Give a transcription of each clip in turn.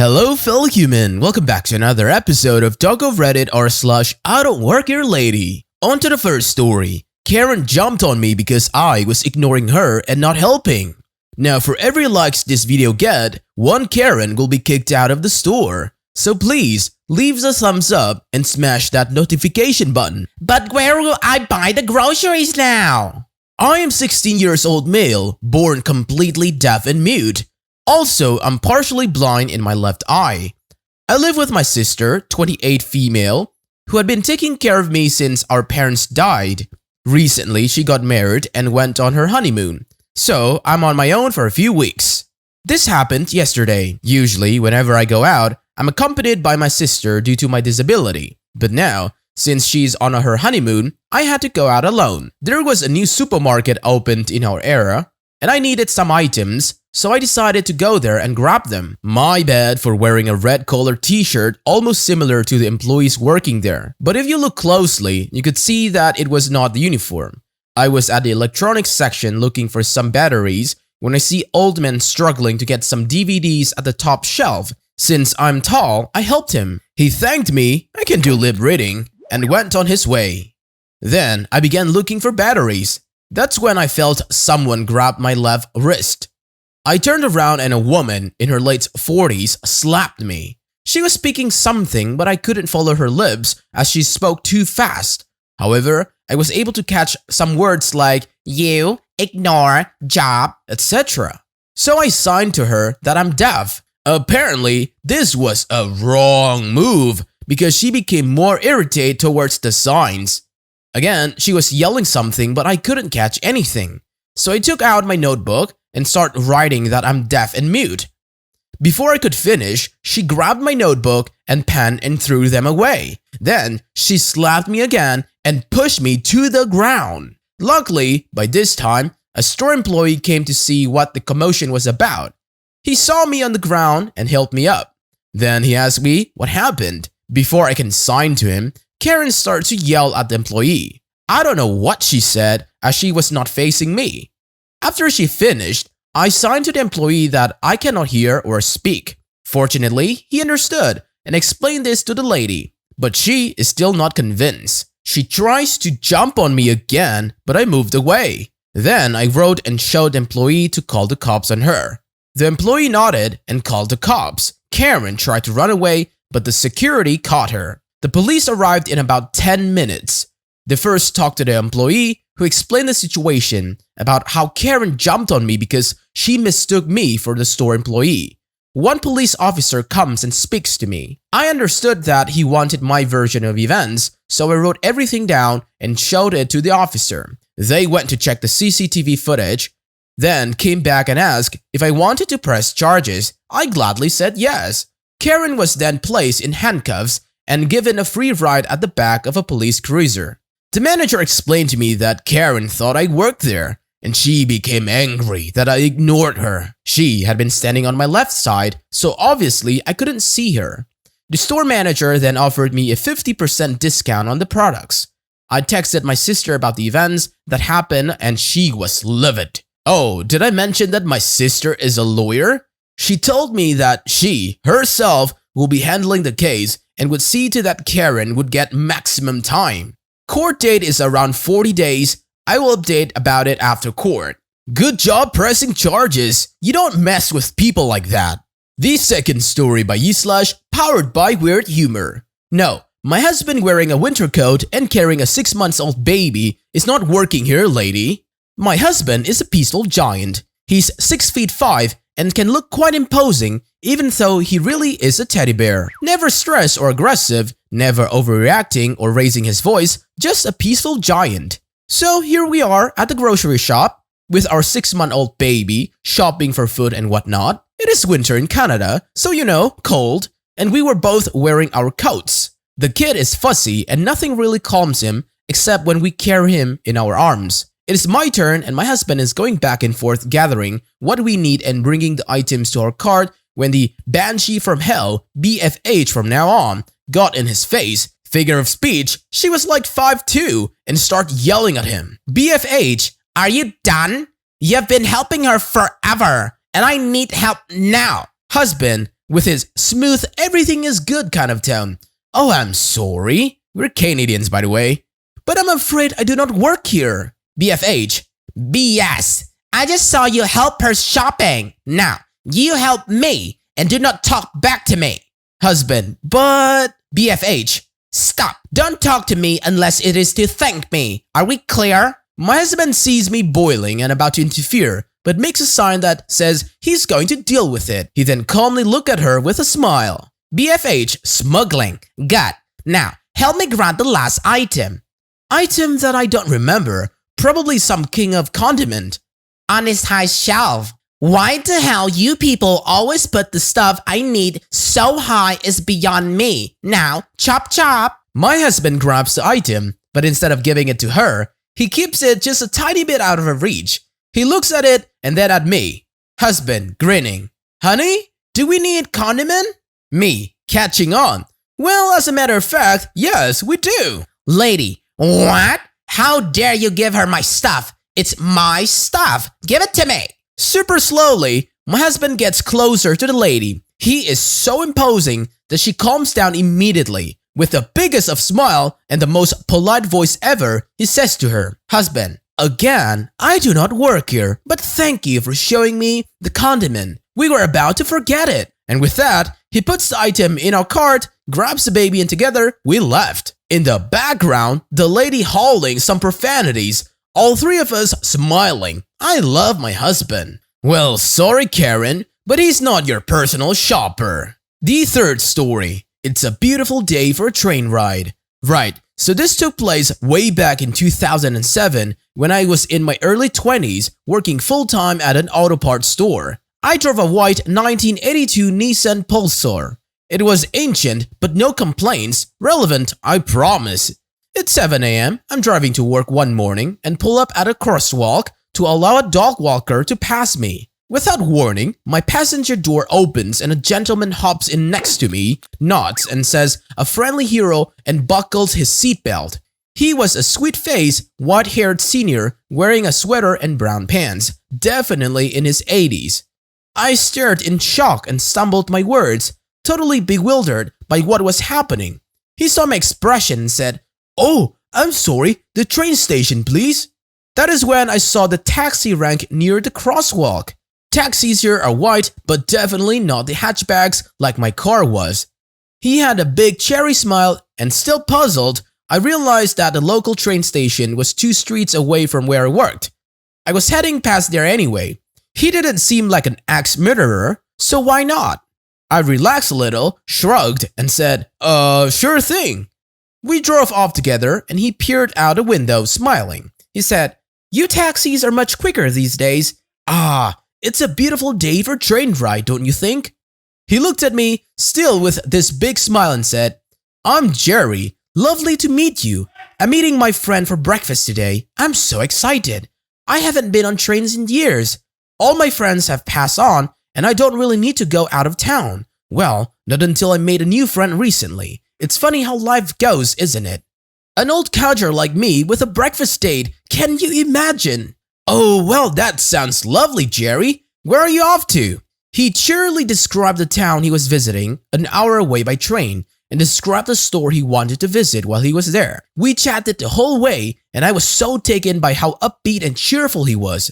Hello fellow human, welcome back to another episode of Doggo Reddit r/idontworkherelady. On to the first story. Karen jumped on me because I was ignoring her and not helping. Now for every likes this video get, one Karen will be kicked out of the store. So please, leave a thumbs up and smash that notification button. But where will I buy the groceries now? I am 16 years old male, born completely deaf and mute. Also, I'm partially blind in my left eye. I live with my sister, 28 female, who had been taking care of me since our parents died. Recently, she got married and went on her honeymoon, so I'm on my own for a few weeks. This happened yesterday. Usually, whenever I go out, I'm accompanied by my sister due to my disability. But now, since she's on her honeymoon, I had to go out alone. There was a new supermarket opened in our area, and I needed some items, so I decided to go there and grab them. My bad for wearing a red collar t-shirt almost similar to the employees working there. But if you look closely, you could see that it was not the uniform. I was at the electronics section looking for some batteries when I see old men struggling to get some DVDs at the top shelf. Since I'm tall, I helped him. He thanked me, I can do lip reading, and went on his way. Then I began looking for batteries. That's when I felt someone grab my left wrist. I turned around and a woman in her late 40s slapped me. She was speaking something, but I couldn't follow her lips as she spoke too fast. However, I was able to catch some words like you, ignore, job, etc. So I signed to her that I'm deaf. Apparently, this was a wrong move because she became more irritated towards the signs. Again, she was yelling something, but I couldn't catch anything. So I took out my notebook and started writing that I'm deaf and mute. Before I could finish, she grabbed my notebook and pen and threw them away. Then, she slapped me again and pushed me to the ground. Luckily, by this time, a store employee came to see what the commotion was about. He saw me on the ground and helped me up. Then he asked me what happened. Before I can sign to him, Karen started to yell at the employee. I don't know what she said as she was not facing me. After she finished, I signed to the employee that I cannot hear or speak. Fortunately, he understood and explained this to the lady, but she is still not convinced. She tries to jump on me again, but I moved away. Then I wrote and showed the employee to call the cops on her. The employee nodded and called the cops. Karen tried to run away, but the security caught her. The police arrived in about 10 minutes. They first talked to the employee, who explained the situation about how Karen jumped on me because she mistook me for the store employee. One police officer comes and speaks to me. I understood that he wanted my version of events, so I wrote everything down and showed it to the officer. They went to check the CCTV footage, then came back and asked if I wanted to press charges. I gladly said yes. Karen was then placed in handcuffs and given a free ride at the back of a police cruiser. The manager explained to me that Karen thought I worked there, and she became angry that I ignored her. She had been standing on my left side, so obviously I couldn't see her. The store manager then offered me a 50% discount on the products. I texted my sister about the events that happened and she was livid. Oh, did I mention that my sister is a lawyer? She told me that she, herself, will be handling the case and would see to that Karen would get maximum time. Court date is around 40 days. I will update about it after court. Good job pressing charges. You don't mess with people like that. The second story by Yislash, powered by Weird Humor. No, my husband wearing a winter coat and carrying a 6-month-old baby is not working here, lady. My husband is a peaceful giant. He's 6'5" and can look quite imposing even though he really is a teddy bear. Never stressed or aggressive, never overreacting or raising his voice, just a peaceful giant. So here we are at the grocery shop with our 6-month-old baby shopping for food and whatnot. It is winter in Canada, so you know, cold, and we were both wearing our coats. The kid is fussy and nothing really calms him except when we carry him in our arms. It is my turn and my husband is going back and forth gathering what we need and bringing the items to our cart when the Banshee from Hell, BFH from now on, got in his face. Figure of speech, she was like 5'2" and started yelling at him. BFH, are you done? You've been helping her forever and I need help now. Husband, with his smooth everything is good kind of tone. "Oh, I'm sorry. We're Canadians, by the way. But I'm afraid I do not work here." BFH. "BS. I just saw you help her shopping. Now, you help me and do not talk back to me." Husband. "But..." BFH. "Stop. Don't talk to me unless it is to thank me. Are we clear?" My husband sees me boiling and about to interfere, but makes a sign that says he's going to deal with it. He then calmly looks at her with a smile. BFH. Smuggling. "Got. Now, help me grab the last item." Item that I don't remember. Probably some king of condiment. "On this high shelf. Why the hell you people always put the stuff I need so high is beyond me. Now, chop chop." My husband grabs the item, but instead of giving it to her, he keeps it just a tiny bit out of her reach. He looks at it and then at me. Husband grinning. "Honey, do we need condiment?" Me catching on. "Well, as a matter of fact, yes, we do." Lady. "What? How dare you give her my stuff? It's my stuff. Give it to me." Super slowly, my husband gets closer to the lady. He is so imposing that she calms down immediately. With the biggest of smile and the most polite voice ever, he says to her, "Husband, again, I do not work here, but thank you for showing me the condiment. We were about to forget it." And with that, he puts the item in our cart, grabs the baby, and together we left. In the background, the lady howling some profanities, all three of us smiling. I love my husband. Well, sorry Karen, but he's not your personal shopper. The third story. It's a beautiful day for a train ride. Right, so this took place way back in 2007 when I was in my early 20s working full-time at an auto parts store. I drove a white 1982 Nissan Pulsar. It was ancient, but no complaints. Relevant, I promise. It's 7 a.m. I'm driving to work one morning and pull up at a crosswalk to allow a dog walker to pass me. Without warning, my passenger door opens and a gentleman hops in next to me, nods and says a friendly hero and buckles his seatbelt. He was a sweet-faced, white-haired senior wearing a sweater and brown pants, definitely in his 80s. I stared in shock and stumbled my words, totally bewildered by what was happening. He saw my expression and said, "Oh, I'm sorry, the train station please." That is when I saw the taxi rank near the crosswalk. Taxis here are white, but definitely not the hatchbacks like my car was. He had a big cherry smile and still puzzled, I realized that the local train station was 2 streets away from where I worked. I was heading past there anyway. He didn't seem like an axe murderer, so why not? I relaxed a little, shrugged, and said, sure thing." We drove off together and he peered out a window, smiling. He said, "You taxis are much quicker these days. Ah, it's a beautiful day for a train ride, don't you think?" He looked at me, still with this big smile, and said, "I'm Jerry. Lovely to meet you. I'm meeting my friend for breakfast today. I'm so excited. I haven't been on trains in years. All my friends have passed on and I don't really need to go out of town. Well, not until I made a new friend recently. It's funny how life goes, isn't it? An old codger like me with a breakfast date, can you imagine?" "Oh, well, that sounds lovely, Jerry. Where are you off to?" He cheerily described the town he was visiting, an hour away by train, and described the store he wanted to visit while he was there. We chatted the whole way, and I was so taken by how upbeat and cheerful he was.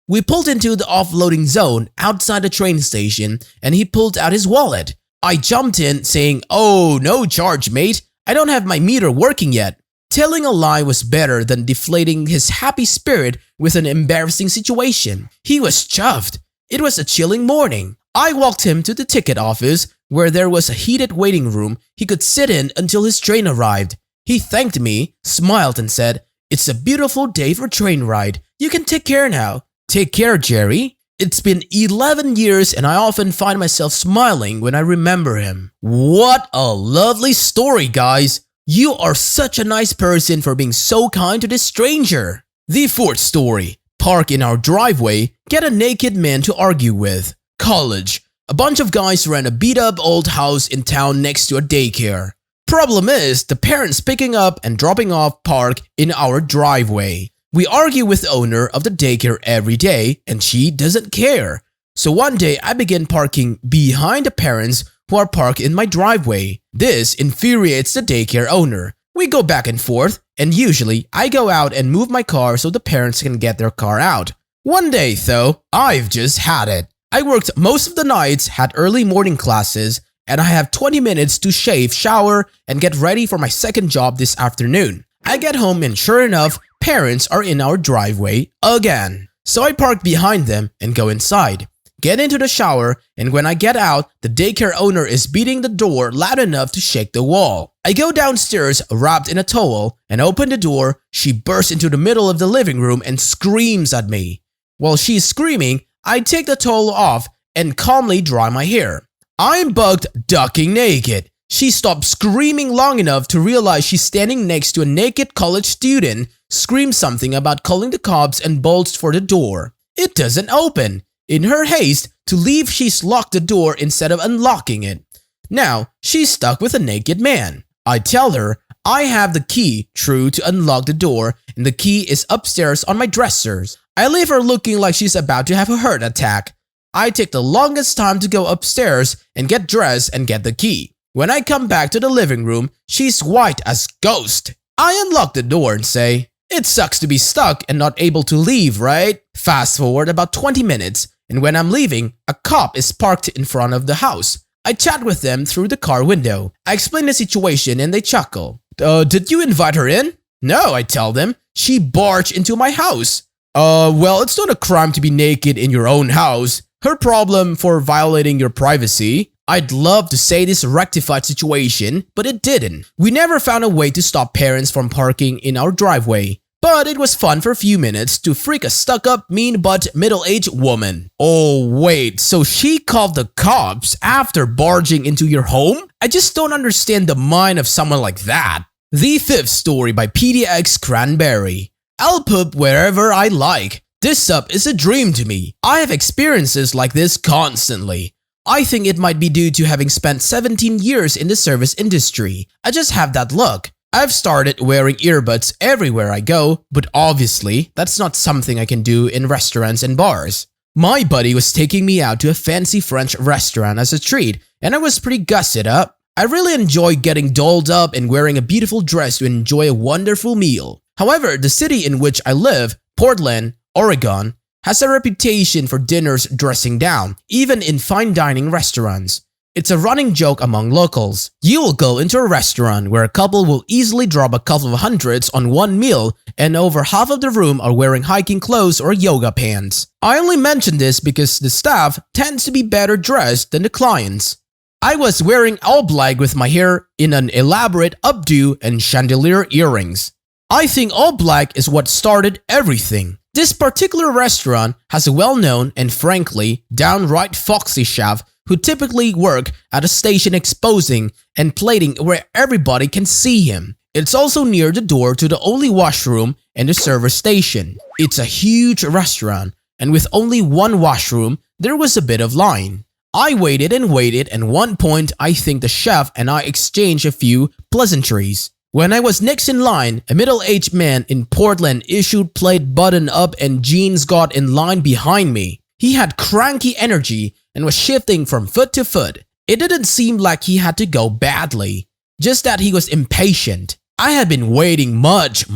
We pulled into the offloading zone outside the train station, and he pulled out his wallet. I jumped in, saying, "Oh, no charge, mate. I don't have my meter working yet." Telling a lie was better than deflating his happy spirit with an embarrassing situation. He was chuffed. It was a chilling morning. I walked him to the ticket office, where there was a heated waiting room he could sit in until his train arrived. He thanked me, smiled, and said, "It's a beautiful day for a train ride. You can take care now." Take care, Jerry. It's been 11 years and I often find myself smiling when I remember him. What a lovely story, guys. You are such a nice person for being so kind to this stranger. The fourth story. Park in our driveway, get a naked man to argue with. College. A bunch of guys rent a beat-up old house in town next to a daycare. Problem is, the parents picking up and dropping off park in our driveway. We argue with the owner of the daycare every day and she doesn't care. So one day I begin parking behind the parents who are parked in my driveway. This infuriates the daycare owner. We go back and forth, and usually I go out and move my car so the parents can get their car out. One day though, I've just had it. I worked most of the nights, had early morning classes, and I have 20 minutes to shave, shower, and get ready for my second job this afternoon. I get home and sure enough, parents are in our driveway again. So I park behind them and go inside, get into the shower, and when I get out, the daycare owner is beating the door loud enough to shake the wall. I go downstairs wrapped in a towel and open the door. She bursts into the middle of the living room and screams at me. While she's screaming, I take the towel off and calmly dry my hair. I'm bugged ducking naked. She stopped screaming long enough to realize she's standing next to a naked college student, screams something about calling the cops and bolts for the door. It doesn't open. In her haste to leave, she's locked the door instead of unlocking it. Now, she's stuck with a naked man. I tell her I have the key, true, to unlock the door, and the key is upstairs on my dressers. I leave her looking like she's about to have a heart attack. I take the longest time to go upstairs and get dressed and get the key. When I come back to the living room, she's white as ghost. I unlock the door and say, "It sucks to be stuck and not able to leave, right?" Fast forward about 20 minutes, and when I'm leaving, a cop is parked in front of the house. I chat with them through the car window. I explain the situation and they chuckle. Did you invite her in?" "No," I tell them. "She barged into my house." Well, it's not a crime to be naked in your own house. Her problem for violating your privacy." I'd love to say this rectified situation, but it didn't. We never found a way to stop parents from parking in our driveway. But it was fun for a few minutes to freak a stuck-up, mean-butt, middle-aged woman. Oh wait, so she called the cops after barging into your home? I just don't understand the mind of someone like that. The fifth story by PDX Cranberry. I'll poop wherever I like. This sub is a dream to me. I have experiences like this constantly. I think it might be due to having spent 17 years in the service industry. I just have that look. I've started wearing earbuds everywhere I go, but obviously, that's not something I can do in restaurants and bars. My buddy was taking me out to a fancy French restaurant as a treat, and I was pretty gussed up. I really enjoy getting dolled up and wearing a beautiful dress to enjoy a wonderful meal. However, the city in which I live, Portland, Oregon, has a reputation for dinners dressing down, even in fine dining restaurants. It's a running joke among locals. You will go into a restaurant where a couple will easily drop a couple of hundreds on one meal, and over half of the room are wearing hiking clothes or yoga pants. I only mention this because the staff tends to be better dressed than the clients. I was wearing all black with my hair in an elaborate updo and chandelier earrings. I think all black is what started everything. This particular restaurant has a well-known and frankly downright foxy chef who typically work at a station exposing and plating where everybody can see him. It's also near the door to the only washroom and the service station. It's a huge restaurant, and with only one washroom, there was a bit of line. I waited and waited, and at one point I think the chef and I exchanged a few pleasantries. When I was next in line, a middle-aged man in Portland issued plate button up and jeans got in line behind me. He had cranky energy and was shifting from foot to foot. It didn't seem like he had to go badly, just that he was impatient. I had been waiting much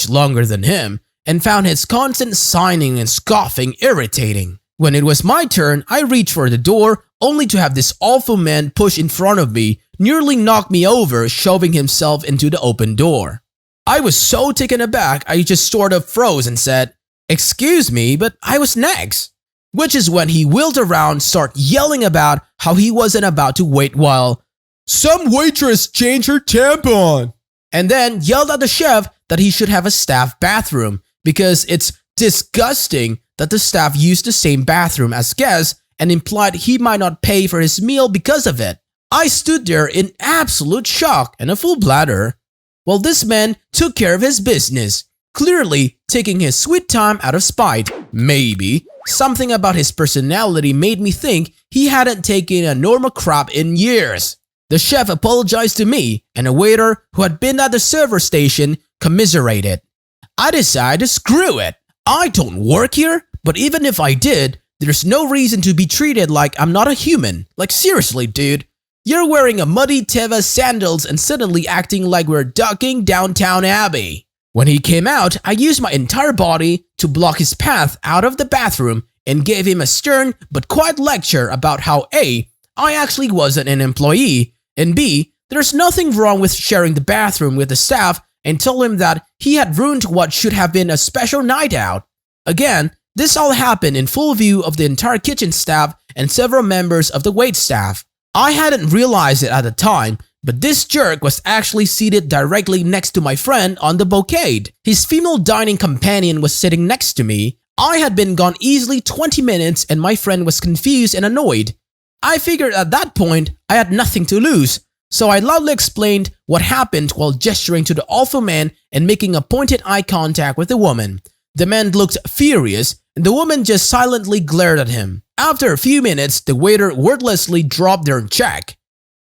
longer than him and found his constant signing and scoffing irritating. When it was my turn, I reached for the door only to have this awful man push in front of me, nearly knock me over, shoving himself into the open door. I was so taken aback I just sort of froze and said, "Excuse me, but I was next." Which is when he wheeled around, started yelling about how he wasn't about to wait while some waitress changed her tampon, and then yelled at the chef that he should have a staff bathroom because it's disgusting that the staff used the same bathroom as guests and implied he might not pay for his meal because of it. I stood there in absolute shock and a full bladder while this man took care of his business, clearly taking his sweet time out of spite. Maybe something about his personality made me think he hadn't taken a normal crap in years. The chef apologized to me, and a waiter who had been at the server station commiserated. I decided to screw it. I don't work here, but even if I did, there's no reason to be treated like I'm not a human. Like seriously, dude. You're wearing a muddy Teva sandals and suddenly acting like we're ducking Downtown Abbey. When he came out, I used my entire body to block his path out of the bathroom and gave him a stern but quiet lecture about how A, I actually wasn't an employee, and B, there's nothing wrong with sharing the bathroom with the staff, and told him that he had ruined what should have been a special night out. Again, this all happened in full view of the entire kitchen staff and several members of the waitstaff. I hadn't realized it at the time, but this jerk was actually seated directly next to my friend on the bouquet. His female dining companion was sitting next to me. I had been gone easily 20 minutes and my friend was confused and annoyed. I figured at that point I had nothing to lose, so I loudly explained what happened while gesturing to the alpha man and making a pointed eye contact with the woman. The man looked furious and the woman just silently glared at him. After a few minutes, the waiter wordlessly dropped their check.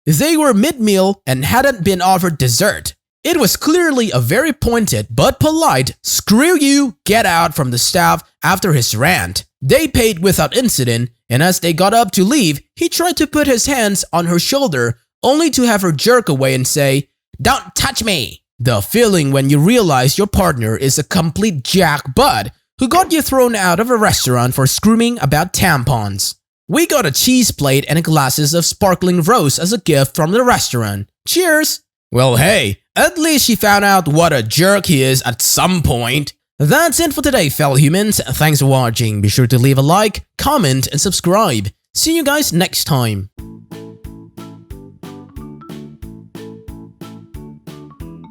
They were mid-meal and hadn't been offered dessert. It was clearly a very pointed but polite "screw you, get out" from the staff after his rant. They paid without incident, and as they got up to leave, he tried to put his hands on her shoulder only to have her jerk away and say, "Don't touch me." The feeling when you realize your partner is a complete jackbutt who got you thrown out of a restaurant for screaming about tampons. We got a cheese plate and glasses of sparkling rose as a gift from the restaurant. Cheers! Well, hey, at least she found out what a jerk he is at some point. That's it for today, fellow humans. Thanks for watching. Be sure to leave a like, comment, and subscribe. See you guys next time.